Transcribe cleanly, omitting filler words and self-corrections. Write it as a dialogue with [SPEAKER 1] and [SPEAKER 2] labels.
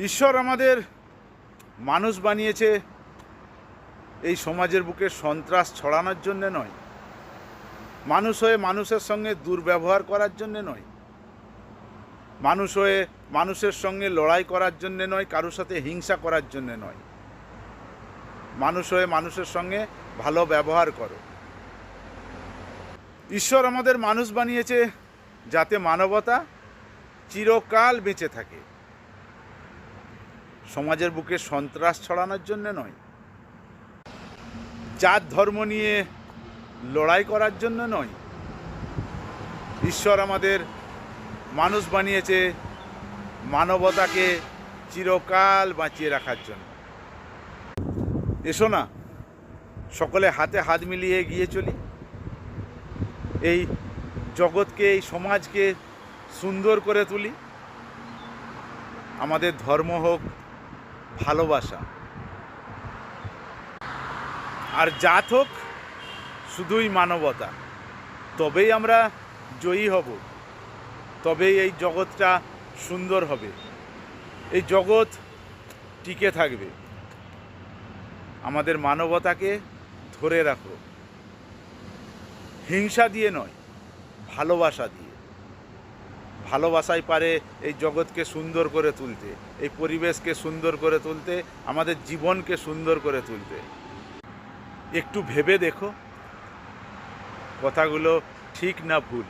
[SPEAKER 1] ঈশ্বর আমাদের মানুষ বানিয়েছে এই সমাজের বুকে সন্ত্রাস ছড়ানোর জন্য নয়, মানুষ হয়ে মানুষের সঙ্গে দুর্ব্যবহার করার জন্য নয়, মানুষ হয়ে মানুষের সঙ্গে লড়াই করার জন্য নয়, কারোর সাথে হিংসা করার জন্য নয়। মানুষ হয়ে মানুষের সঙ্গে ভালো ব্যবহার করো। ঈশ্বর আমাদের মানুষ বানিয়েছে যাতে মানবতা চিরকাল বেঁচে থাকে, সমাজের বুকে সন্ত্রাস ছড়ানোর জন্য নয়, জাত ধর্ম নিয়ে লড়াই করার জন্য নয়। ঈশ্বর আমাদের মানুষ বানিয়েছে মানবতাকে চিরকাল বাঁচিয়ে রাখার জন্য। এসো না, সকলে হাতে হাত মিলিয়ে এগিয়ে চলি, এই জগৎকে, এই সমাজকে সুন্দর করে তুলি। আমাদের ধর্ম হোক ভালোবাসা, আর জাত হোক শুধুই মানবতা। তবেই আমরা জয়ী হব, তবেই এই জগৎটা সুন্দর হবে, এই জগৎ টিকে থাকবে। আমাদের মানবতাকে ধরে রাখো, হিংসা দিয়ে নয়, ভালোবাসা দিয়ে। ভালোবাসাই পারে এই জগৎকে সুন্দর করে তুলতে, এই পরিবেশকে সুন্দর করে তুলতে, আমাদের জীবনকে সুন্দর করে তুলতে। একটু ভেবে দেখো কথাগুলো ঠিক না ভুল।